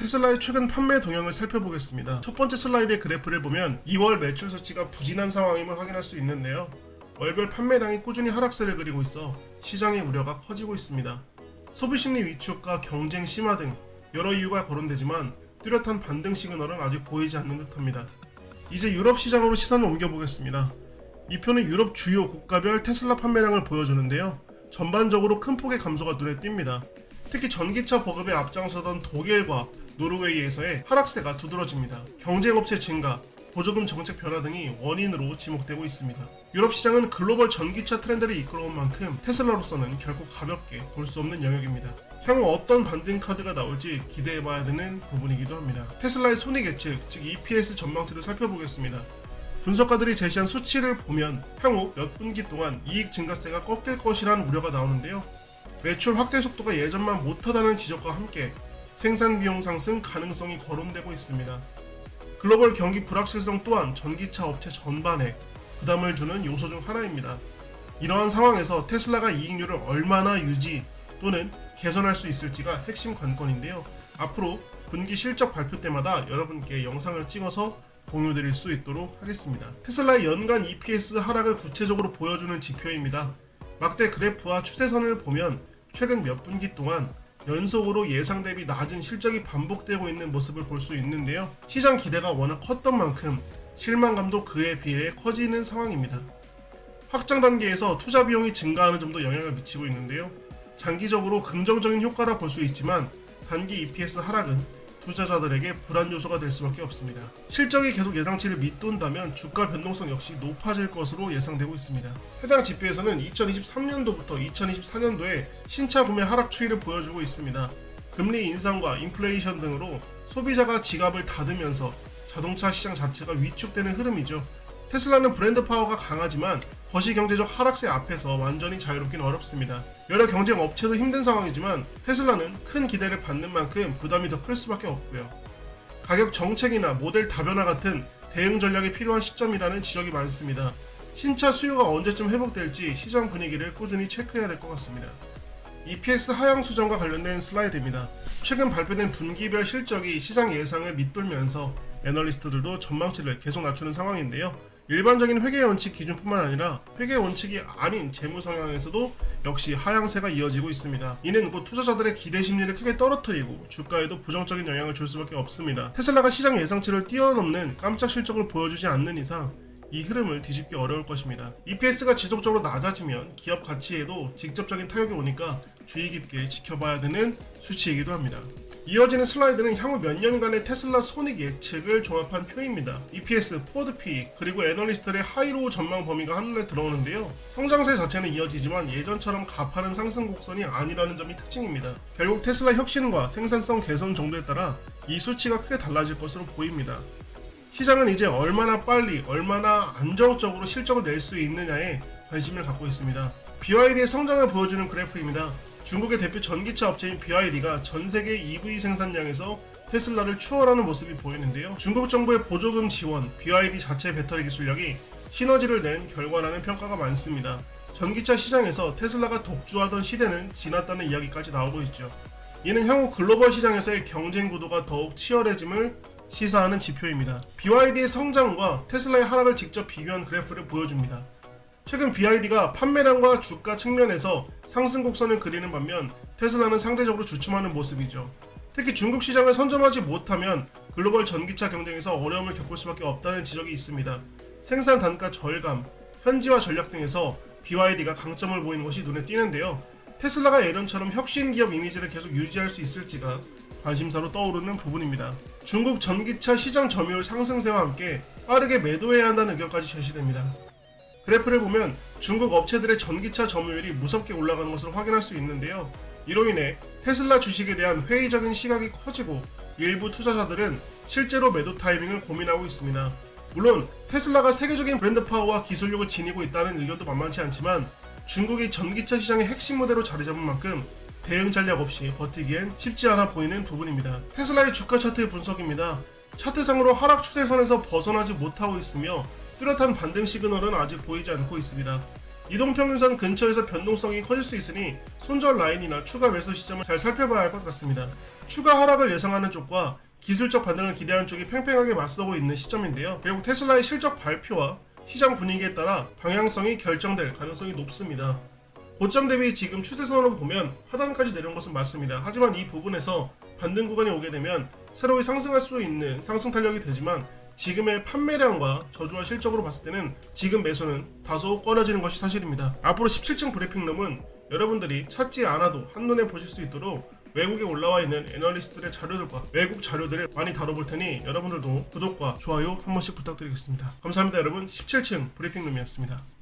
테슬라의 최근 판매 동향을 살펴보겠습니다. 첫 번째 슬라이드의 그래프를 보면 2월 매출 수치가 부진한 상황임을 확인할 수 있는데요. 월별 판매량이 꾸준히 하락세를 그리고 있어 시장의 우려가 커지고 있습니다. 소비심리 위축과 경쟁 심화 등 여러 이유가 거론되지만 뚜렷한 반등 시그널은 아직 보이지 않는 듯합니다. 이제 유럽 시장으로 시선을 옮겨보겠습니다. 이 표는 유럽 주요 국가별 테슬라 판매량을 보여주는데요. 전반적으로 큰 폭의 감소가 눈에 띕니다. 특히 전기차 보급에 앞장서던 독일과 노르웨이에서의 하락세가 두드러집니다. 경쟁업체 증가, 보조금 정책 변화 등이 원인으로 지목되고 있습니다. 유럽 시장은 글로벌 전기차 트렌드를 이끌어온 만큼 테슬라로서는 결코 가볍게 볼 수 없는 영역입니다. 향후 어떤 반등 카드가 나올지 기대해봐야 되는 부분이기도 합니다. 테슬라의 손익 예측, 즉 EPS 전망치를 살펴보겠습니다. 분석가들이 제시한 수치를 보면 향후 몇 분기 동안 이익 증가세가 꺾일 것이라는 우려가 나오는데요. 매출 확대 속도가 예전만 못하다는 지적과 함께 생산 비용 상승 가능성이 거론되고 있습니다. 글로벌 경기 불확실성 또한 전기차 업체 전반에 부담을 주는 요소 중 하나입니다. 이러한 상황에서 테슬라가 이익률을 얼마나 유지 또는 개선할 수 있을지가 핵심 관건인데요. 앞으로 분기 실적 발표 때마다 여러분께 영상을 찍어서 공유드릴 수 있도록 하겠습니다. 테슬라의 연간 EPS 하락을 구체적으로 보여주는 지표입니다. 막대 그래프와 추세선을 보면 최근 몇 분기 동안 연속으로 예상 대비 낮은 실적이 반복되고 있는 모습을 볼 수 있는데요. 시장 기대가 워낙 컸던 만큼 실망감도 그에 비해 커지는 상황입니다. 확장 단계에서 투자 비용이 증가하는 점도 영향을 미치고 있는데요. 장기적으로 긍정적인 효과라 볼 수 있지만 단기 EPS 하락은 투자자들에게 불안 요소가 될 수밖에 없습니다. 실적이 계속 예상치를 밑돈다면 주가 변동성 역시 높아질 것으로 예상되고 있습니다. 해당 지표에서는 2023년도부터 2024년도에 신차 구매 하락 추이를 보여주고 있습니다. 금리 인상과 인플레이션 등으로 소비자가 지갑을 닫으면서 자동차 시장 자체가 위축되는 흐름이죠. 테슬라는 브랜드 파워가 강하지만 거시경제적 하락세 앞에서 완전히 자유롭긴 어렵습니다. 여러 경쟁 업체도 힘든 상황이지만 테슬라는 큰 기대를 받는 만큼 부담이 더 클 수밖에 없고요. 가격 정책이나 모델 다변화 같은 대응 전략이 필요한 시점이라는 지적이 많습니다. 신차 수요가 언제쯤 회복될지 시장 분위기를 꾸준히 체크해야 될 것 같습니다. EPS 하향 수정과 관련된 슬라이드입니다. 최근 발표된 분기별 실적이 시장 예상을 밑돌면서 애널리스트들도 전망치를 계속 낮추는 상황인데요. 일반적인 회계 원칙 기준뿐만 아니라 회계 원칙이 아닌 재무 성향에서도 역시 하향세가 이어지고 있습니다. 이는 곧 투자자들의 기대 심리를 크게 떨어뜨리고 주가에도 부정적인 영향을 줄 수밖에 없습니다. 테슬라가 시장 예상치를 뛰어넘는 깜짝 실적을 보여주지 않는 이상 이 흐름을 뒤집기 어려울 것입니다. EPS가 지속적으로 낮아지면 기업 가치에도 직접적인 타격이 오니까 주의 깊게 지켜봐야 되는 수치이기도 합니다. 이어지는 슬라이드는 향후 몇 년간의 테슬라 손익 예측을 종합한 표입니다. EPS, 포드 P, 그리고 애널리스트들의 하이로우 전망 범위가 한눈에 들어오는데요. 성장세 자체는 이어지지만 예전처럼 가파른 상승 곡선이 아니라는 점이 특징입니다. 결국 테슬라 혁신과 생산성 개선 정도에 따라 이 수치가 크게 달라질 것으로 보입니다. 시장은 이제 얼마나 빨리, 얼마나 안정적으로 실적을 낼 수 있느냐에 관심을 갖고 있습니다. BYD의 성장을 보여주는 그래프입니다. 중국의 대표 전기차 업체인 BYD가 전세계 EV 생산량에서 테슬라를 추월하는 모습이 보이는데요. 중국 정부의 보조금 지원, BYD 자체 배터리 기술력이 시너지를 낸 결과라는 평가가 많습니다. 전기차 시장에서 테슬라가 독주하던 시대는 지났다는 이야기까지 나오고 있죠. 이는 향후 글로벌 시장에서의 경쟁 구도가 더욱 치열해짐을 시사하는 지표입니다. BYD의 성장과 테슬라의 하락을 직접 비교한 그래프를 보여줍니다. 최근 BYD가 판매량과 주가 측면에서 상승 곡선을 그리는 반면 테슬라는 상대적으로 주춤하는 모습이죠. 특히 중국 시장을 선점하지 못하면 글로벌 전기차 경쟁에서 어려움을 겪을 수밖에 없다는 지적이 있습니다. 생산 단가 절감, 현지화 전략 등에서 BYD가 강점을 보이는 것이 눈에 띄는데요. 테슬라가 예전처럼 혁신 기업 이미지를 계속 유지할 수 있을지가 관심사로 떠오르는 부분입니다. 중국 전기차 시장 점유율 상승세와 함께 빠르게 매도해야 한다는 의견까지 제시됩니다. 그래프를 보면 중국 업체들의 전기차 점유율이 무섭게 올라가는 것을 확인할 수 있는데요. 이로 인해 테슬라 주식에 대한 회의적인 시각이 커지고 일부 투자자들은 실제로 매도 타이밍을 고민하고 있습니다. 물론 테슬라가 세계적인 브랜드 파워와 기술력을 지니고 있다는 의견도 만만치 않지만 중국이 전기차 시장의 핵심 무대로 자리 잡은 만큼 대응 전략 없이 버티기엔 쉽지 않아 보이는 부분입니다. 테슬라의 주가 차트 분석입니다. 차트상으로 하락 추세선에서 벗어나지 못하고 있으며 뚜렷한 반등 시그널은 아직 보이지 않고 있습니다. 이동평균선 근처에서 변동성이 커질 수 있으니 손절 라인이나 추가 매수 시점을 잘 살펴봐야 할 것 같습니다. 추가 하락을 예상하는 쪽과 기술적 반등을 기대하는 쪽이 팽팽하게 맞서고 있는 시점인데요. 결국 테슬라의 실적 발표와 시장 분위기에 따라 방향성이 결정될 가능성이 높습니다. 고점 대비 지금 추세선으로 보면 하단까지 내려온 것은 맞습니다. 하지만 이 부분에서 반등 구간이 오게 되면 새로이 상승할 수 있는 상승 탄력이 되지만 지금의 판매량과 저조한 실적으로 봤을 때는 지금 매수는 다소 꺼려지는 것이 사실입니다. 앞으로 17층 브리핑룸은 여러분들이 찾지 않아도 한눈에 보실 수 있도록 외국에 올라와 있는 애널리스트들의 자료들과 외국 자료들을 많이 다뤄볼 테니 여러분들도 구독과 좋아요 한 번씩 부탁드리겠습니다. 감사합니다. 여러분. 17층 브리핑룸이었습니다.